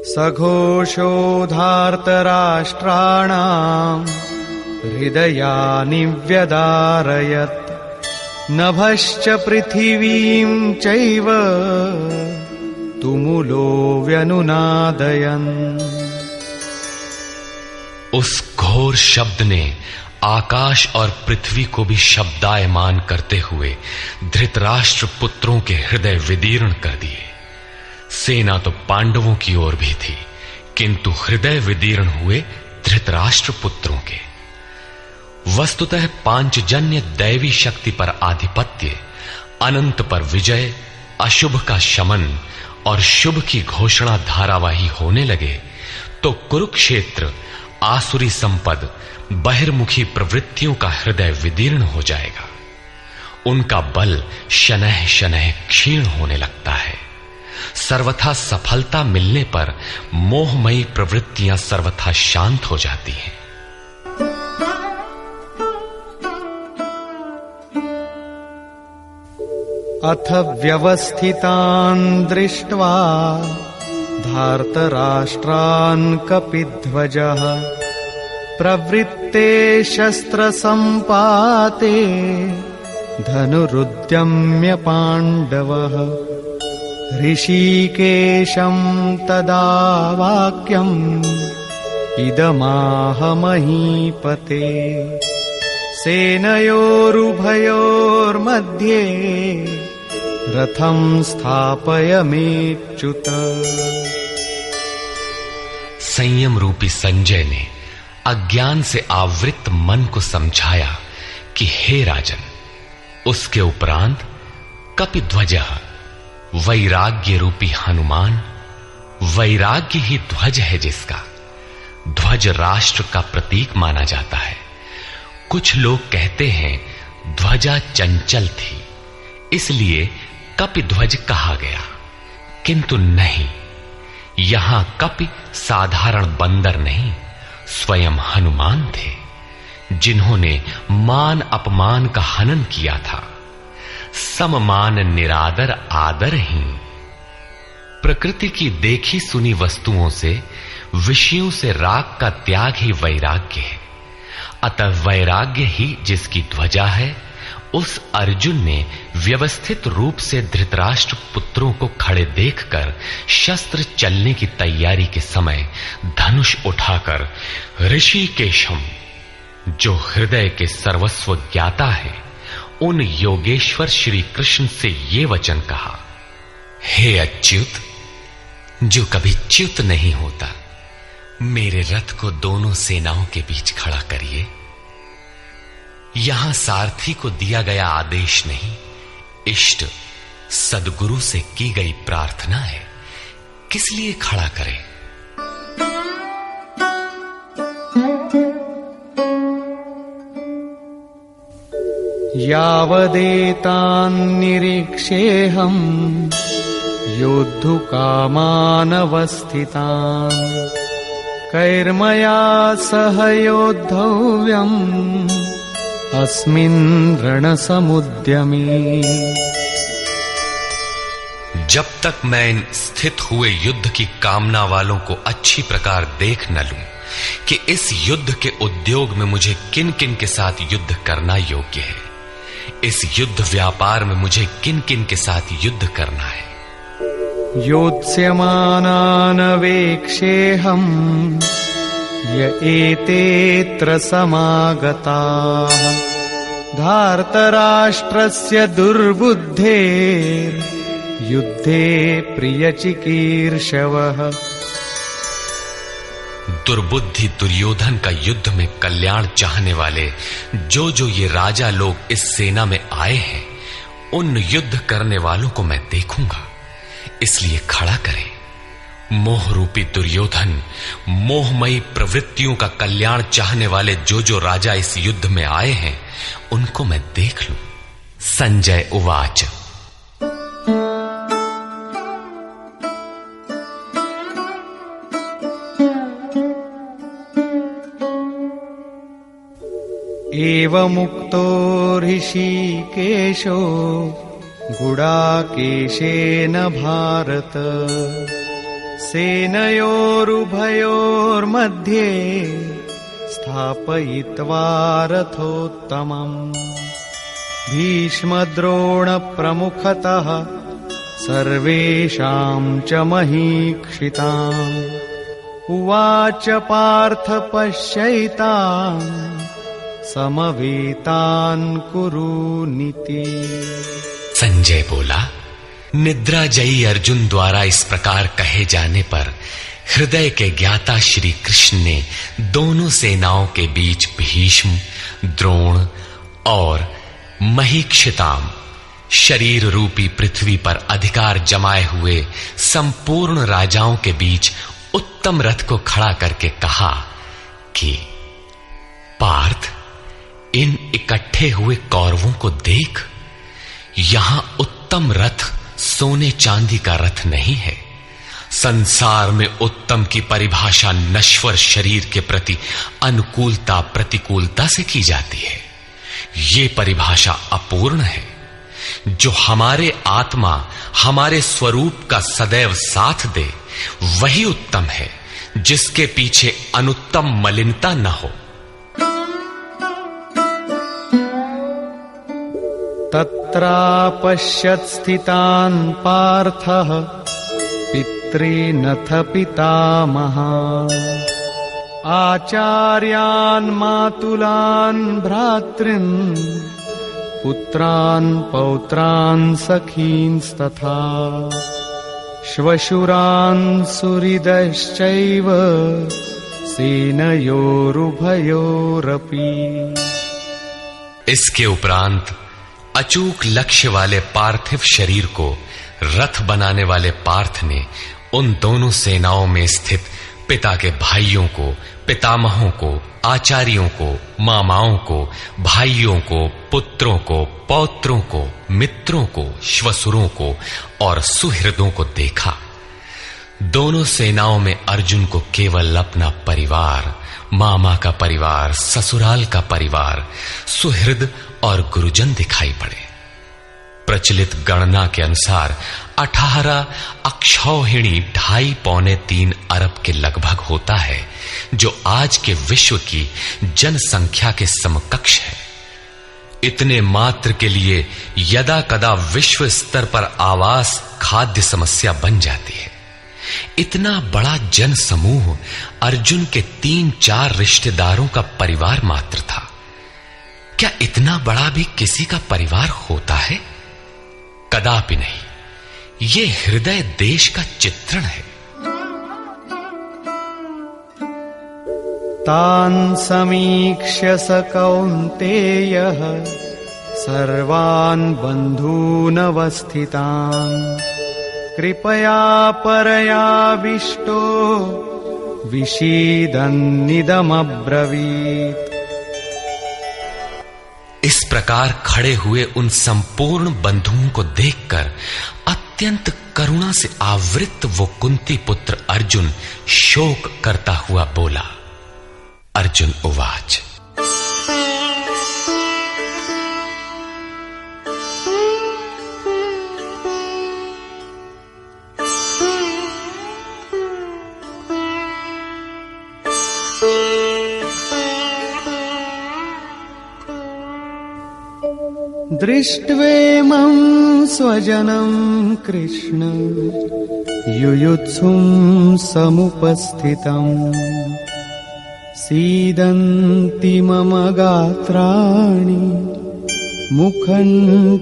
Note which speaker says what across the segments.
Speaker 1: सघोषोधार्तराष्ट्राणाम् हृदयानि व्यदारयत् नभश्च पृथिवीं चैव तुमुलो व्यनुनादयन्।
Speaker 2: उस घोर शब्द ने आकाश और पृथ्वी को भी शब्दायमान करते हुए धृतराष्ट्र पुत्रों के हृदय विदीर्ण कर दिए। सेना तो पांडवों की ओर भी थी, किंतु हृदय विदीर्ण हुए धृतराष्ट्र पुत्रों के। वस्तुतः पांचजन्य दैवी शक्ति पर आधिपत्य, अनंत पर विजय, अशुभ का शमन और शुभ की घोषणा धारावाही होने लगे तो कुरुक्षेत्र आसुरी संपद, बहिर्मुखी प्रवृत्तियों का हृदय विदीर्ण हो जाएगा। उनका बल शनैः शनैः क्षीण होने लगता है। सर्वथा सफलता मिलने पर मोहमयी प्रवृत्तियां सर्वथा शांत हो जाती हैं।
Speaker 1: अथ व्यवस्थितान् दृष्ट्वा धार्तराष्ट्रान् कपिध्वजः प्रवृत्ते शस्त्रसम्पाते धनुरुद्यम्य पाण्डवः। ऋषिकेशं तदा वाक्यम् इदमाह महीपते सेनयोरुभयोर्मध्ये रथं स्थापयमेच्युत।
Speaker 2: संयम रूपी संजय ने अज्ञान से आवृत्त मन को समझाया कि हे राजन, उसके उपरांत कपिध्वजः, वैराग्य रूपी हनुमान, वैराग्य ही ध्वज है जिसका। ध्वज राष्ट्र का प्रतीक माना जाता है। कुछ लोग कहते हैं ध्वजा चंचल थी, इसलिए कपिध्वज कहा गया, किंतु नहीं, यहां कपि साधारण बंदर नहीं, स्वयं हनुमान थे, जिन्होंने मान अपमान का हनन किया था। सममान निरादर आदरहीन। प्रकृति की देखी सुनी वस्तुओं से, विषयों से राग का त्याग ही वैराग्य है। अतः वैराग्य ही जिसकी ध्वजा है, उस अर्जुन ने व्यवस्थित रूप से धृतराष्ट्र पुत्रों को खड़े देखकर शस्त्र चलने की तैयारी के समय धनुष उठाकर ऋषिकेशम, जो हृदय के सर्वस्व ज्ञाता है, उन योगेश्वर श्री कृष्ण से ये वचन कहा, हे अच्युत, जो कभी च्युत नहीं होता, मेरे रथ को दोनों सेनाओं के बीच खड़ा करिए। यहां सारथी को दिया गया आदेश नहीं, इष्ट सद्गुरु से की गई प्रार्थना है, किस लिए खड़ा करें?
Speaker 1: यावदेतान्निरीक्षेऽहम् योद्धुकामानवस्थितान् कैर्मया सह योद्धव्यम् अस्मिन् रणसमुद्यमे।
Speaker 2: जब तक मैं इन स्थित हुए युद्ध की कामना वालों को अच्छी प्रकार देख न लूं कि इस युद्ध के उद्योग में मुझे किन किन के साथ युद्ध करना योग्य है, इस युद्ध व्यापार में मुझे किन किन के साथ युद्ध करना है।
Speaker 1: योत्स्यमानानवेक्षेऽहम् य एतेऽत्र समागताः धार्तराष्ट्रस्य दुर्बुद्धेर्युद्धे प्रियचिकीर्षवः।
Speaker 2: दुर्बुद्धि दुर्योधन का युद्ध में कल्याण चाहने वाले जो जो ये राजा लोग इस सेना में आए हैं, उन युद्ध करने वालों को मैं देखूंगा, इसलिए खड़ा करें। मोह रूपी दुर्योधन, मोहमयी प्रवृत्तियों का कल्याण चाहने वाले जो जो राजा इस युद्ध में आए हैं, उनको मैं देख लूं। संजय उवाच।
Speaker 1: एवमुक्तो ऋषिकेशो गुडाकेशेन भारत सेनयोरुभयोर्मध्ये स्थापयित्वा रथोत्तमम् भीष्मद्रोणप्रमुखतः सर्वेषां च महीक्षिताम् उवाच पार्थ पश्यैतान् समवेतान् कुरूनिति।
Speaker 2: संजय बोला, निद्राजयी अर्जुन द्वारा इस प्रकार कहे जाने पर हृदय के ज्ञाता श्री कृष्ण ने दोनों सेनाओं के बीच भीष्म, द्रोण और महीक्षिताम शरीर रूपी पृथ्वी पर अधिकार जमाए हुए संपूर्ण राजाओं के बीच उत्तम रथ को खड़ा करके कहा कि पार्थ, इन इकट्ठे हुए कौरवों को देख, यहां उत्तम रथ सोने चांदी का रथ नहीं है। संसार में उत्तम की परिभाषा नश्वर शरीर के प्रति अनुकूलता प्रतिकूलता से की जाती है। ये परिभाषा अपूर्ण है। जो हमारे आत्मा हमारे स्वरूप का सदैव साथ दे वही उत्तम है, जिसके पीछे अनुत्तम मलिनता न हो।
Speaker 1: तत्रापश्यत् स्थितान् पार्थः पितॄनथ पितामहान् आचार्यान् मातुलान् भ्रातॄन् पुत्रान् पौत्रान् सखींस्तथा श्वशुरान् सुहृदश्चैव सेनयोरुभयोरपि।
Speaker 2: इसके उपरांत अचूक लक्ष्य वाले पार्थिव शरीर को रथ बनाने वाले पार्थ ने उन दोनों सेनाओं में स्थित पिता के भाइयों को, पितामहों को, आचार्यों को, मामाओं को, भाइयों को, पुत्रों को, पौत्रों को, मित्रों को, श्वसुरों को और सुहृदों को देखा। दोनों सेनाओं में अर्जुन को केवल अपना परिवार, मामा का परिवार, ससुराल का परिवार, सुहृद और गुरुजन दिखाई पड़े। प्रचलित गणना के अनुसार 18 अक्षौहिणी 2.5-3 अरब के लगभग होता है, जो आज के विश्व की जनसंख्या के समकक्ष है। इतने मात्र के लिए यदा कदा विश्व स्तर पर आवास खाद्य समस्या बन जाती है। इतना बड़ा जन समूह अर्जुन के 3-4 रिश्तेदारों का परिवार मात्र था। क्या इतना बड़ा भी किसी का परिवार होता है? कदापि नहीं। ये हृदय देश का चित्रण है।
Speaker 1: तान् समीक्ष्य स कौन्तेयः सर्वान् बन्धूनवस्थितान् कृपया परयाविष्टो विषीदन्निदमब्रवीत्।
Speaker 2: इस प्रकार खड़े हुए उन संपूर्ण बंधुओं को देखकर अत्यंत करुणा से आवृत वो कुंती पुत्र अर्जुन शोक करता हुआ बोला। अर्जुन उवाच,
Speaker 1: दृष्ट्वेमं स्वजनं कृष्ण युयुत्सुं समुपस्थितम् सीदन्ति मम गात्राणि मुखं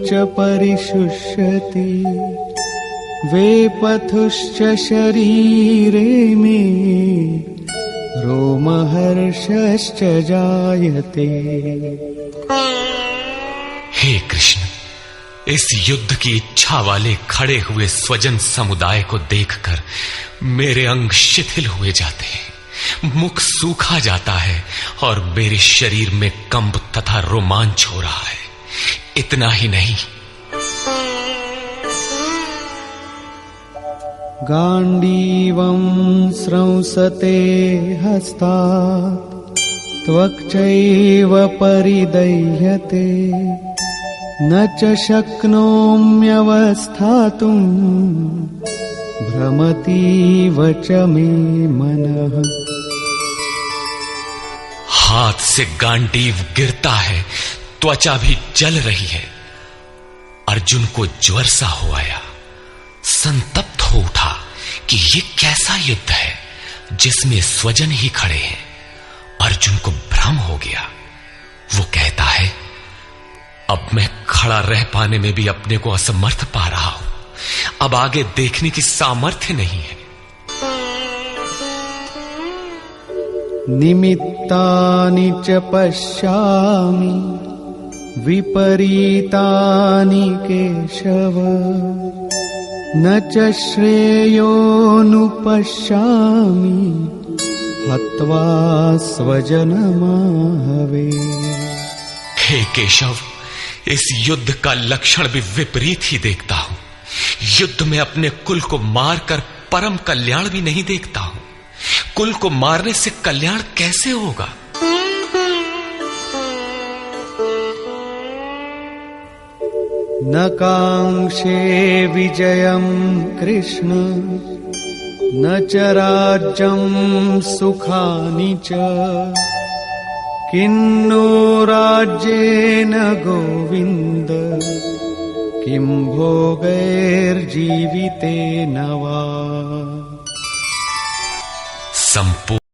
Speaker 1: च परिशुष्यति वेपथुश्च शरीरे मे रोमहर्षश्च जायते।
Speaker 2: हे कृष्ण, इस युद्ध की इच्छा वाले खड़े हुए स्वजन समुदाय को देखकर मेरे अंग शिथिल हुए जाते हैं, मुख सूखा जाता है और मेरे शरीर में कंप तथा रोमांच हो रहा है। इतना ही नहीं,
Speaker 1: गांडीवं स्रंसते हस्तात् त्वक्चैव परिदह्यते न च शक्नोम्यवस्थातुं भ्रमतीव च मे मनः।
Speaker 2: हाथ से गांडीव गिरता है, त्वचा भी जल रही है। अर्जुन को ज्वर सा हो आया, संतप्त हो उठा कि ये कैसा युद्ध है जिसमें स्वजन ही खड़े हैं। अर्जुन को भ्रम हो गया। वो कहता है, अब मैं खड़ा रह पाने में भी अपने को असमर्थ पा रहा हूं, अब आगे देखने की सामर्थ्य नहीं है।
Speaker 1: निमित्तानि च पश्यामि विपरीतानि केशव, न च श्रेयोनुपश्यामि हत्वा स्वजनमाहवे।
Speaker 2: हे केशव, इस युद्ध का लक्षण भी विपरीत ही देखता हूं। युद्ध में अपने कुल को मारकर परम कल्याण भी नहीं देखता हूं। कुल को मारने से कल्याण कैसे होगा?
Speaker 1: न कांक्षे विजयं कृष्ण न च राज्यं सुखानि च, किन्नो राज्येन गोविन्द किं भोगैर्जीवितेन वा।